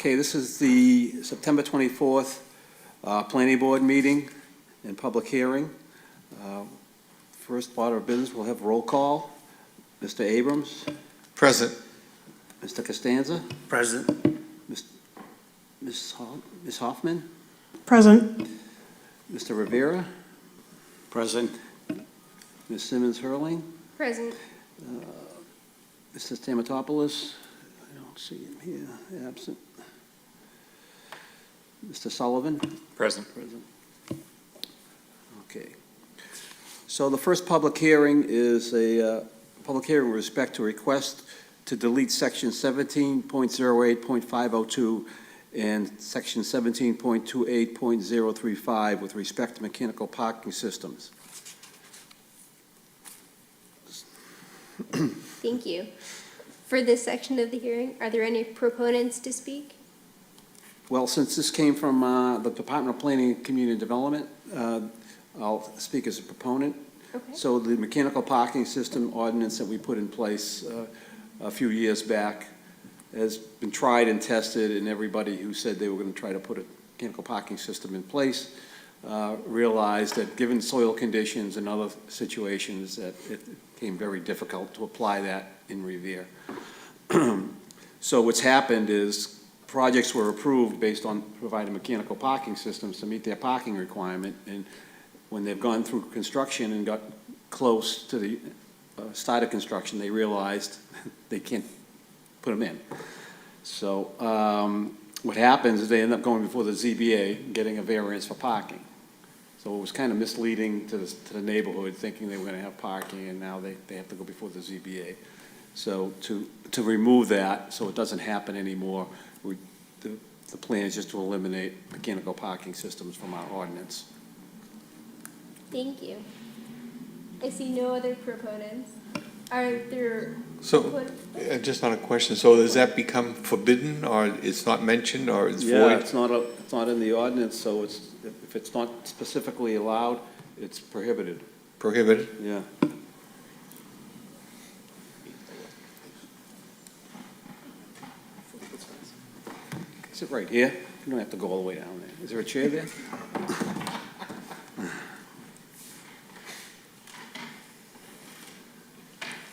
Okay, this is the September 24th Planning Board meeting and public hearing. First order of business, we'll have roll call. Mr. Abrams? Present. Mr. Costanza? Present. Ms. Hoffman? Present. Mr. Rivera? Present. Ms. Simmons Hurling? Present. Mr. Stamatopoulos? I don't see him here, absent. Mr. Sullivan? Present. Present. Okay. So the first public hearing is a public hearing with respect to request to delete section 17.08.502 and section 17.28.035 with respect to mechanical parking systems. Thank you. For this section of the hearing, are there any proponents to speak? Well, since this came from the Department of Planning and Community Development, I'll speak as a proponent. Okay. So the mechanical parking system ordinance that we put in place a few years back has been tried and tested, and everybody who said they were going to try to put a mechanical parking system in place realized that given soil conditions and other situations that it became very difficult to apply that in Revere. So what's happened is projects were approved based on providing mechanical parking systems to meet their parking requirement, and when they've gone through construction and got close to the start of construction, they realized they can't put them in. So what happens is they end up going before the ZBA and getting a variance for parking. So it was kind of misleading to the neighborhood, thinking they were going to have parking, and now they have to go before the ZBA. So to remove that, so it doesn't happen anymore, the plan is just to eliminate mechanical parking systems from our ordinance. Thank you. I see no other proponents. Are there So, proponents? just on a question, so does that become forbidden, or it's not mentioned, or it's Yeah, void? it's not in the ordinance, so if it's not specifically allowed, it's prohibited. Prohibited? Yeah. Sit right here. You don't have to go all the way down there. Is there a chair there?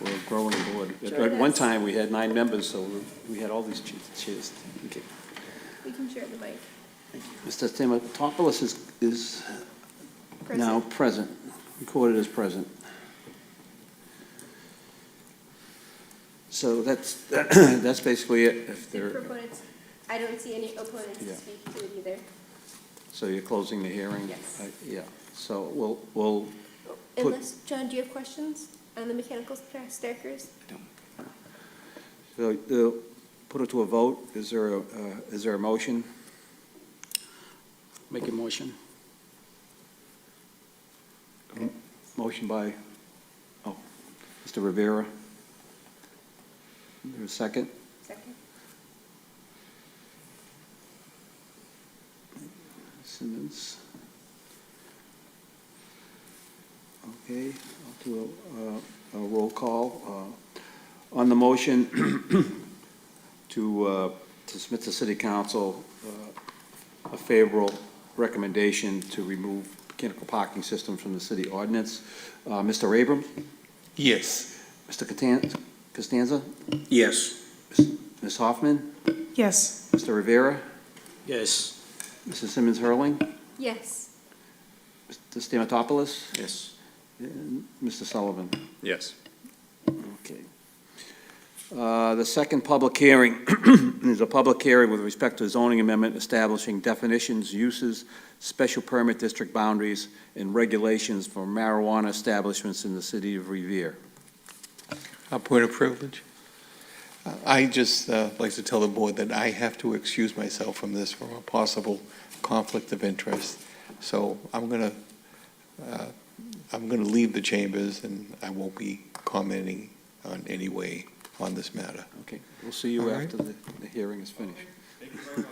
We're a growing board. At one time, we had 9 members, so we had all these chairs. Okay. We can share the mic. Mr. Stamatopoulos is now present, recorded as present. So that's basically it. If The there, proponents, I don't see any opponents Yeah. to speak to it either. so you're closing the hearing? Yes. Yeah, so we'll put, Unless, John, do you have questions on the mechanical stackers? so put it to a vote. Is there a motion? Make a motion. Motion by, Mr. Rivera. Is there a second? Second. Simmons. Okay, I'll do a roll call. On the motion to submit to City Council a favorable recommendation to remove mechanical parking systems from the city ordinance, Mr. Abrams? Yes. Mr. Costanza? Yes. Ms. Hoffman? Yes. Mr. Rivera? Yes. Mrs. Simmons Hurling? Yes. Mr. Stamatopoulos? Yes. And Mr. Sullivan? Yes. Okay. The second public hearing is a public hearing with respect to zoning amendment establishing definitions, uses, special permit district boundaries, and regulations for marijuana establishments in the city of Revere. A point of privilege. I just like to tell the board that I have to excuse myself from this for a possible conflict of interest. So I'm gonna leave the chambers, and I won't be commenting on any way on this matter. Okay, we'll see you All right. after the hearing is finished. Thank you very much.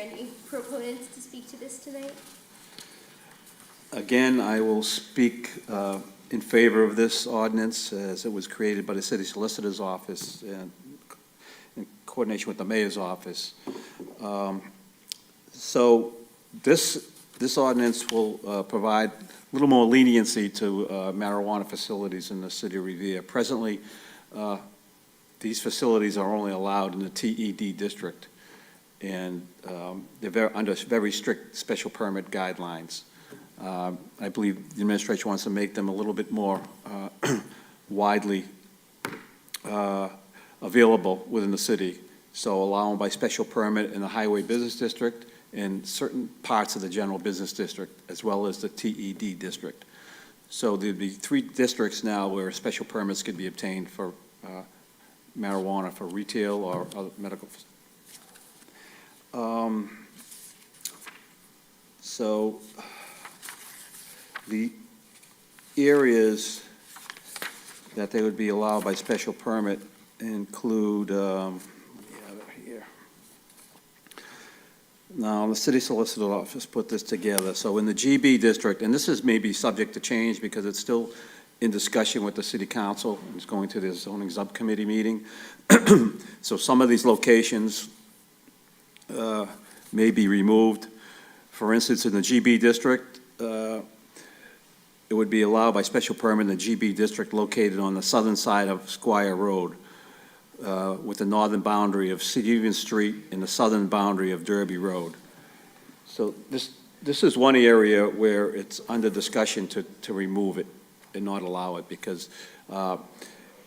any proponents to speak to this tonight? Again, I will speak in favor of this ordinance as it was created by the city solicitor's office and in coordination with the mayor's office. So this ordinance will provide a little more leniency to marijuana facilities in the city of Revere. Presently, these facilities are only allowed in the TED district, and they're under very strict special permit guidelines. I believe the administration wants to make them a little bit more widely available within the city. So allow them by special permit in the highway business district and certain parts of the general business district, as well as the TED district. So there'd be 3 districts now where special permits could be obtained for marijuana for retail or other medical. So the areas that they would be allowed by special permit include, let me have it here. Now, the city solicitor's office put this together. So in the GB district, and this is maybe subject to change because it's still in discussion with the city council, and it's going to the zoning subcommittee meeting. So some of these locations may be removed. For instance, in the GB district, it would be allowed by special permit in the GB district located on the southern side of Squire Road, with the northern boundary of Stevens Street and the southern boundary of Derby Road. So this is one area where it's under discussion to remove it and not allow it, because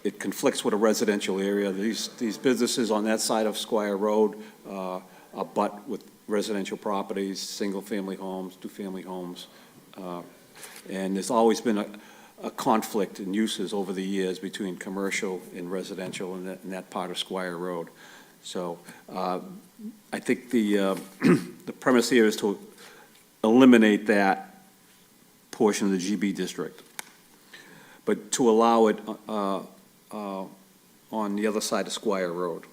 it conflicts with a residential area. These businesses on that side of Squire Road abut with residential properties, single-family homes, two-family homes. And there's always been a conflict in uses over the years between commercial and residential in that part of Squire Road. So I think the premise here is to eliminate that portion of the GB district, but to allow it on the other side of Squire Road.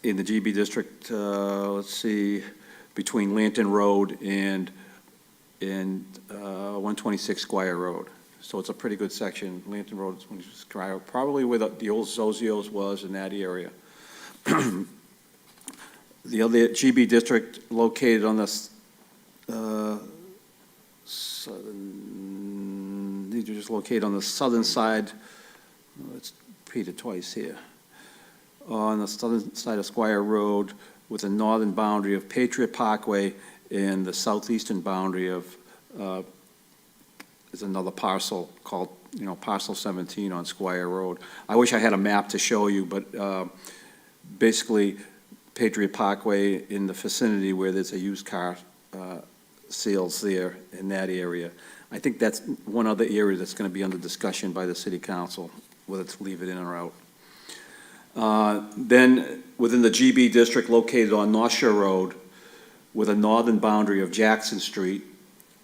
In the GB district, let's see, between Lantern Road and 126 Squire Road. So it's a pretty good section. Lantern Road is 126 Squire, probably where the old Zozio's was, in that area. The other GB district located on the southern, these are just located on the southern side. Let's repeat it twice here. On the southern side of Squire Road, with the northern boundary of Patriot Parkway and the southeastern boundary of, is another parcel called, parcel 17 on Squire Road. I wish I had a map to show you, but basically Patriot Parkway in the vicinity where there's a used car sales there in that area. I think that's one other area that's going to be under discussion by the city council, whether to leave it in or out. Then within the GB district located on North Shore Road, with a northern boundary of Jackson Street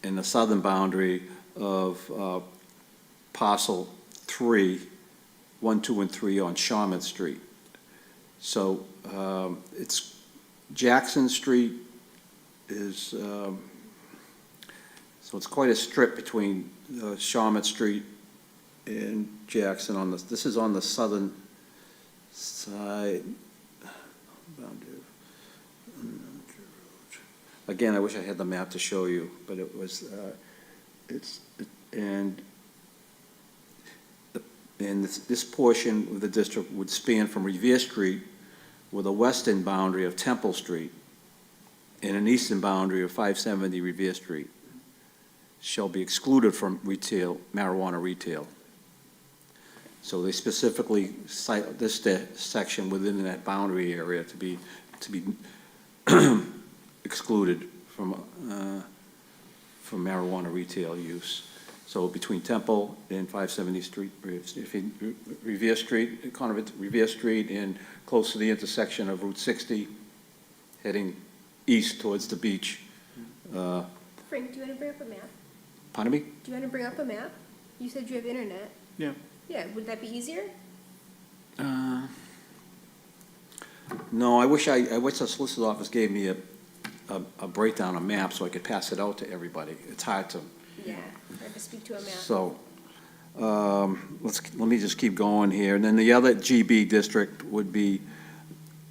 and the southern boundary of parcel 3, 1, 2, and 3 on Sharman Street. So it's Jackson Street is, so it's quite a strip between Sharman Street and Jackson on this is on the southern side. Again, I wish I had the map to show you, but it was, and this portion of the district would span from Revere Street with a western boundary of Temple Street and an eastern boundary of 570 Revere Street shall be excluded from retail, marijuana retail. So they specifically cite this section within that boundary area to be excluded from marijuana retail use. So between Temple and 570 Street, Revere Street, kind of Revere Street, and close to the intersection of Route 60, heading east towards the beach. Frank, do you want to bring up a map? Pardon me? Do you want to bring up a map? You said you have internet. Yeah. Yeah, would that be easier? No, I wish the solicitor's office gave me a breakdown, a map, so I could pass it out to everybody. It's hard to, Yeah, hard to speak to a map. so, let me just keep going here. And then the other GB district would be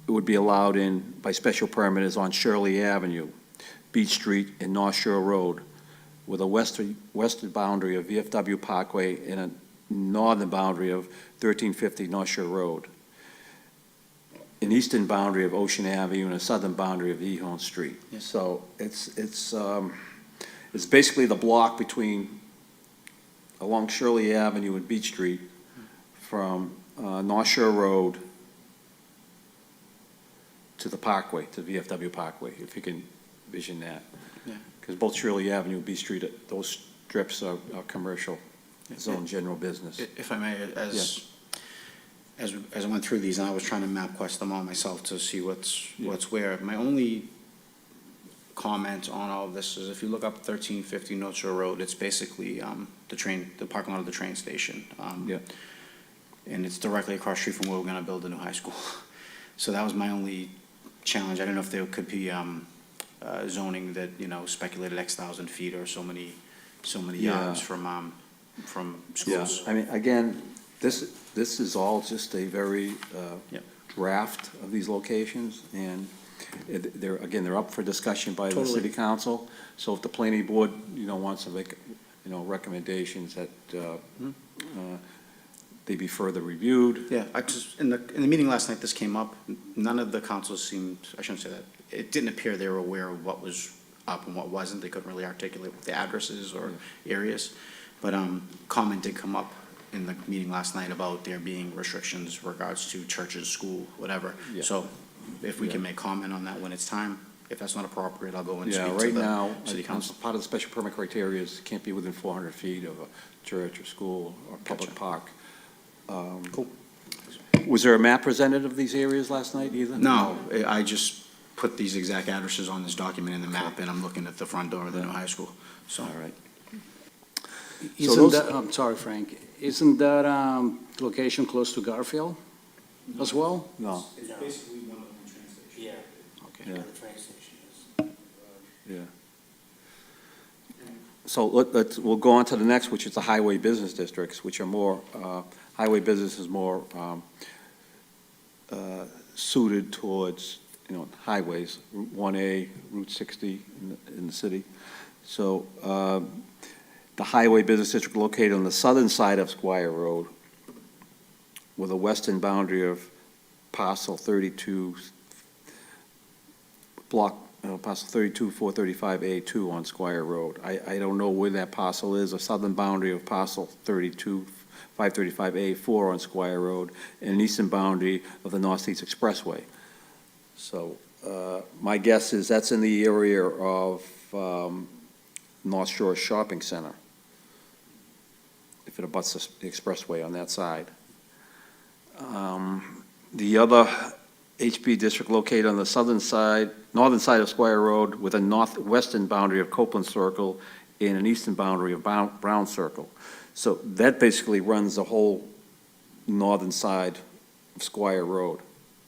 allowed in by special permit is on Shirley Avenue, Beach Street, and North Shore Road, with a western boundary of VFW Parkway and a northern boundary of 1350 North Shore Road, an eastern boundary of Ocean Avenue, and a southern boundary of Ehon Street. Yeah. So it's basically the block along Shirley Avenue and Beach Street from North Shore Road to the Parkway, to the VFW Parkway, if you can vision that. Yeah. Because both Shirley Avenue and Beach Street, those strips are commercial, zone general business. If I may, as I went through these, and I was trying to map quest them all myself to see what's where, my only comment on all of this is if you look up 1350 North Shore Road, it's basically the parking lot of the train station. Yeah. And it's directly across the street from where we're gonna build a new high school. So that was my only challenge. I don't know if there could be zoning that, speculated X thousand feet or so many yards from Yeah, schools. I mean, again, this is all just a very Yep. draft of these locations, and they're up for discussion by the Totally. city council. So if the planning board, wants to make, recommendations that they be further reviewed. Yeah, in the meeting last night, this came up. None of the councils seemed, I shouldn't say that, it didn't appear they were aware of what was up and what wasn't. They couldn't really articulate what the addresses or areas. But comment did come up in the meeting last night about there being restrictions regards to churches, school, whatever. Yeah. So if we can make comment on that when it's time, if that's not appropriate, I'll go and Yeah, speak to right now, the city council. part of the special permit criteria is it can't be within 400 feet of a church or school or public Gotcha. park. Cool. Was there a map presented of these areas last night either? No, I just put these exact addresses on this document in the map, and I'm looking at the front door of the new high school, so. All right. Isn't those- that, I'm sorry, Frank, isn't that location close to Garfield as well? No, It's basically one of the train stations. Yeah. Okay. Yeah. The train station is. yeah. So we'll go on to the next, which is the highway business districts, which are more, highway business is more suited towards, highways, Route 1A, Route 60 in the city. So the highway business district located on the southern side of Squire Road with a western boundary of parcel 32, parcel 32, 435A2 on Squire Road. I don't know where that parcel is, a southern boundary of parcel 32, 535A4 on Squire Road, and an eastern boundary of the Northeast Expressway. So my guess is that's in the area of North Shore Shopping Center, if it abuts the expressway on that side. The other HB district located on the northern side of Squire Road with a northwestern boundary of Copeland Circle and an eastern boundary of Brown Circle. So that basically runs the whole northern side of Squire Road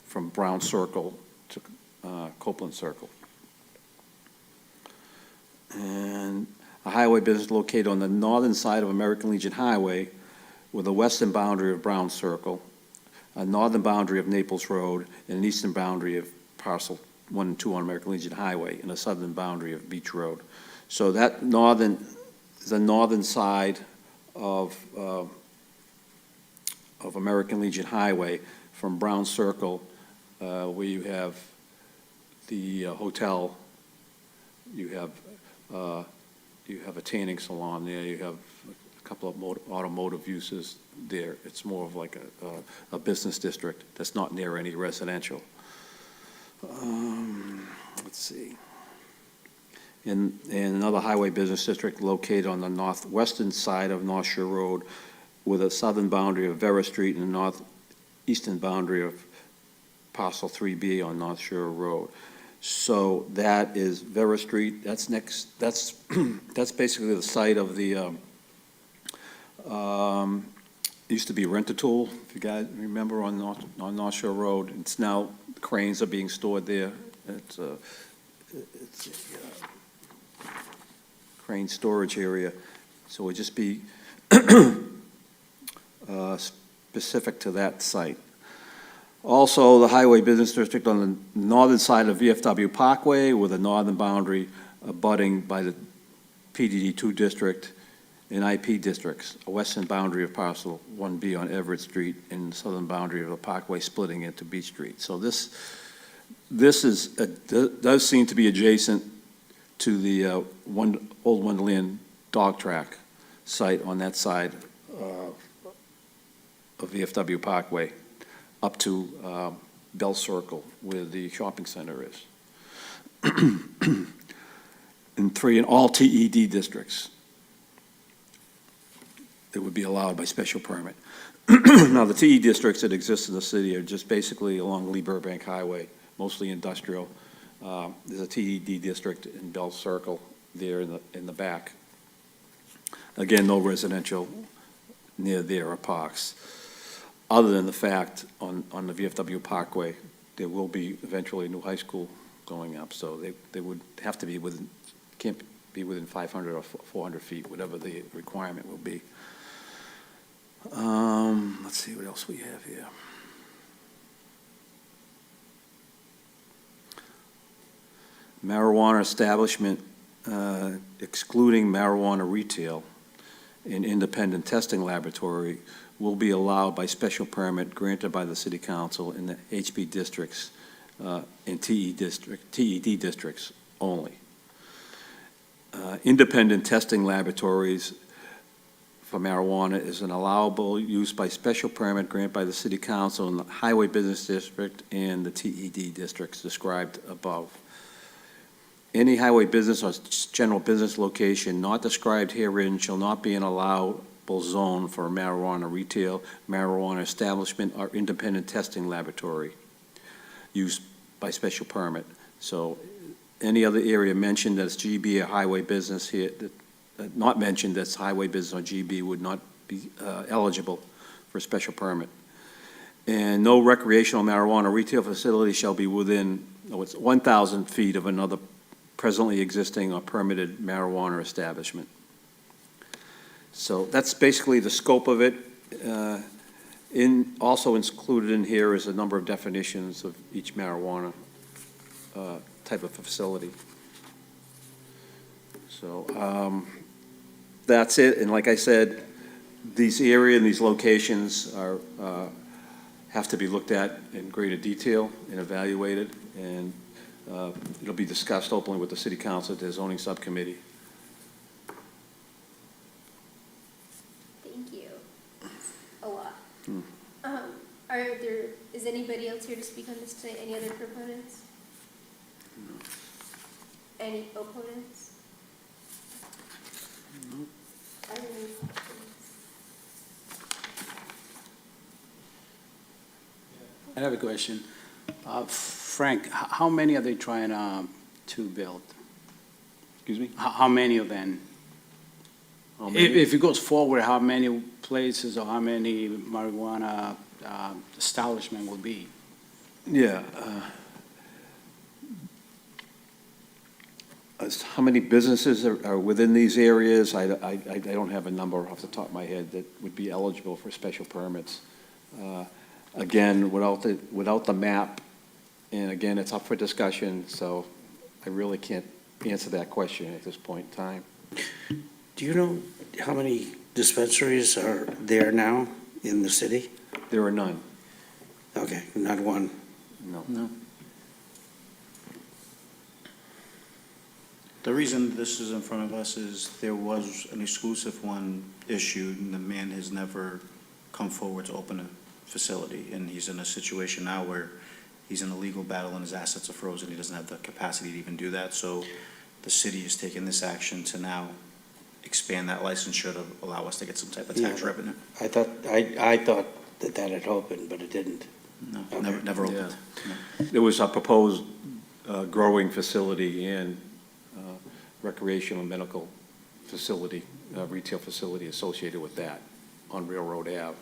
from Brown Circle to Copeland Circle. And a highway business located on the northern side of American Legion Highway with a western boundary of Brown Circle, a northern boundary of Naples Road, and an eastern boundary of parcel 1 and 2 on American Legion Highway, and a southern boundary of Beach Road. So that the northern side of American Legion Highway from Brown Circle, where you have the hotel, you have a tanning salon there, you have a couple of automotive uses there. It's more of like a business district that's not near any residential. Let's see. In another highway business district located on the northwestern side of North Shore Road with a southern boundary of Vera Street and a northeastern boundary of parcel 3B on North Shore Road. So that is Vera Street, that's next, that's basically the site of the, used to be Rent-A-Tool, if you guys remember, on North Shore Road. It's now cranes are being stored there. It's a crane storage area, so it would just be specific to that site. Also, the Highway Business District on the northern side of VFW Parkway with a northern boundary abutting by the PDD2 district and IP districts, a western boundary of parcel 1B on Everett Street and the southern boundary of the Parkway splitting into Beach Street. So this does seem to be adjacent to the Old Wonderland dog track site on that side of VFW Parkway up to Bell Circle where the shopping center is. And 3 in all TED districts. It would be allowed by special permit. Now, the TE districts that exist in the city are just basically along Lee Burbank Highway, mostly industrial. There's a TED district in Bell Circle there in the back. Again, no residential near there or parks. Other than the fact on the VFW Parkway, there will be eventually a new high school going up, so they would have to be within, can't be within 500 or 400 feet, whatever the requirement will be. Let's see what else we have here. Marijuana establishment, excluding marijuana retail and independent testing laboratory will be allowed by special permit granted by the city council in the HB districts and TED districts only. Independent testing laboratories for marijuana is an allowable use by special permit granted by the city council in the highway business district and the TED districts described above. Any highway business or general business location not described herein shall not be an allowable zone for marijuana retail, marijuana establishment, or independent testing laboratory used by special permit. So any other area mentioned as GB or highway business here, not mentioned that's highway business or GB would not be eligible for a special permit. And no recreational marijuana retail facility shall be within, it's 1,000 feet of another presently existing or permitted marijuana establishment. So that's basically the scope of it. Also included in here is a number of definitions of each marijuana type of facility. So that's it. And like I said, these area and these locations are have to be looked at in greater detail and evaluated, and it'll be discussed openly with the city council at their zoning subcommittee. Thank you. A lot. Is anybody else here to speak on this tonight? Any other proponents? Any opponents? Are there any questions? I have a question. Frank, how many are they trying to build? Excuse me? How many of them? How many? If it goes forward, how many places or how many marijuana establishment will be? Yeah. As how many businesses are within these areas, I don't have a number off the top of my head that would be eligible for special permits. Again, without the map, and again, it's up for discussion, so I really can't answer that question at this point in time. Do you know how many dispensaries are there now in the city? There are none, Okay, not one. no. No. The reason this is in front of us is there was an exclusive one issued, and the man has never come forward to open a facility, and he's in a situation now where he's in a legal battle and his assets are frozen. He doesn't have the capacity to even do that, so the city has taken this action to now expand that licensure to allow us to get some type of tax Yeah. revenue. I thought that had opened, but it didn't. No, Okay. never opened. No. There was a proposed growing facility and recreational and medical facility, retail facility associated with that on Railroad Ave.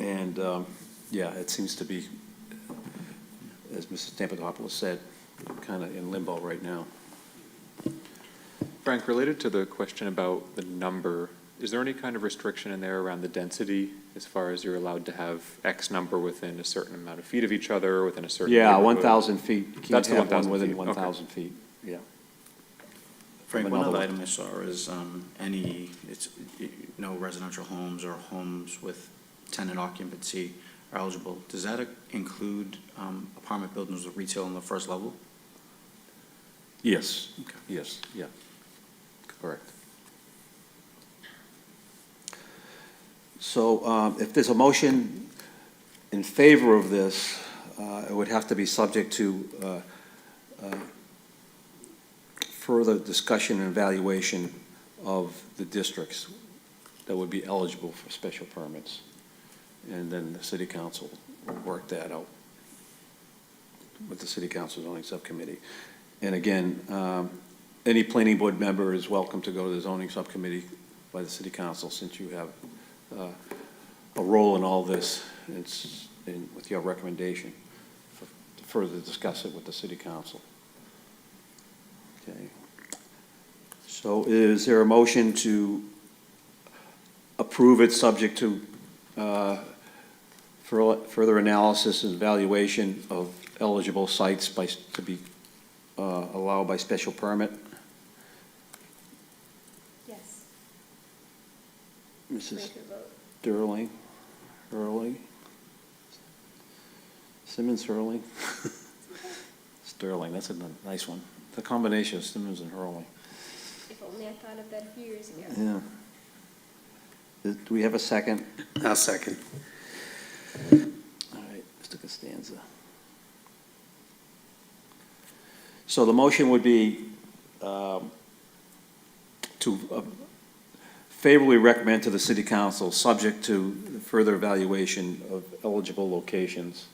And, yeah, it seems to be as Mrs. Stampedopoulos said, kind of in limbo right now. Frank, related to the question about the number, is there any kind of restriction in there around the density as far as you're allowed to have X number within a certain amount of feet of each other, within a certain Yeah, neighborhood? 1,000 feet. You can't That's the have one 1,000 within feet, okay. 1,000 feet, yeah. Frank, one Another other one. item I saw is, no residential homes or homes with tenant occupancy are eligible. Does that include, apartment buildings with retail on the first level? Yes, Okay. yes, yeah, correct. So if there's a motion in favor of this, it would have to be subject to further discussion and evaluation of the districts that would be eligible for special permits. And then the city council will work that out with the city council zoning subcommittee. And again, any planning board member is welcome to go to the zoning subcommittee by the city council, since you have a role in all this, with your recommendation, to further discuss it with the city council. Okay. So is there a motion to approve it, subject to further analysis and evaluation of eligible sites to be allowed by special permit? Yes. Mrs. Ready for vote? Sterling, Hurley, Simmons, Hurley. Sterling, that's a nice one. The combination of Simmons and Hurley. If only I thought of that a few years ago. Yeah. Do we have a second? I'll second. All right, Mr. Costanza. So the motion would be to favorably recommend to the city council, subject to further evaluation of eligible locations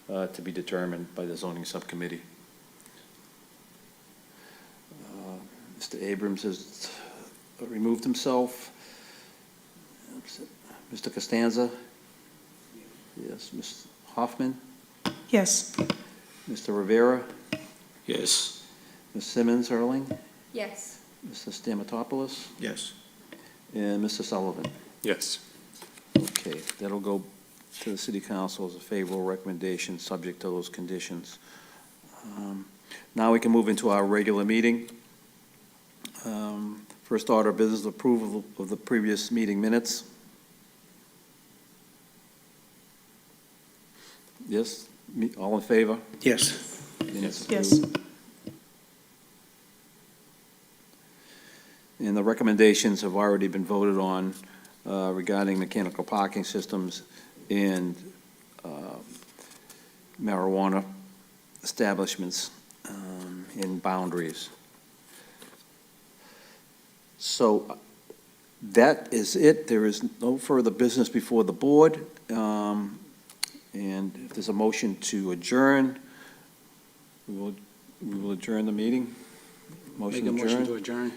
to be determined by the zoning subcommittee. Mr. Abrams has removed himself. Mr. Costanza? Yes. Ms. Hoffman? Yes. Mr. Rivera? Yes. Ms. Simmons, Erling? Yes. Mr. Stamatopoulos? Yes. And Mr. Sullivan? Yes. Okay, that'll go to the city council as a favorable recommendation, subject to those conditions. Now we can move into our regular meeting. First order of business, approval of the previous meeting minutes. Yes, all in favor? Yes. Minutes Yes. approved. And the recommendations have already been voted on regarding mechanical parking systems and marijuana establishments in boundaries. So that is it. There is no further business before the board. And if there's a motion to adjourn, we will adjourn the meeting. Make a motion to adjourn.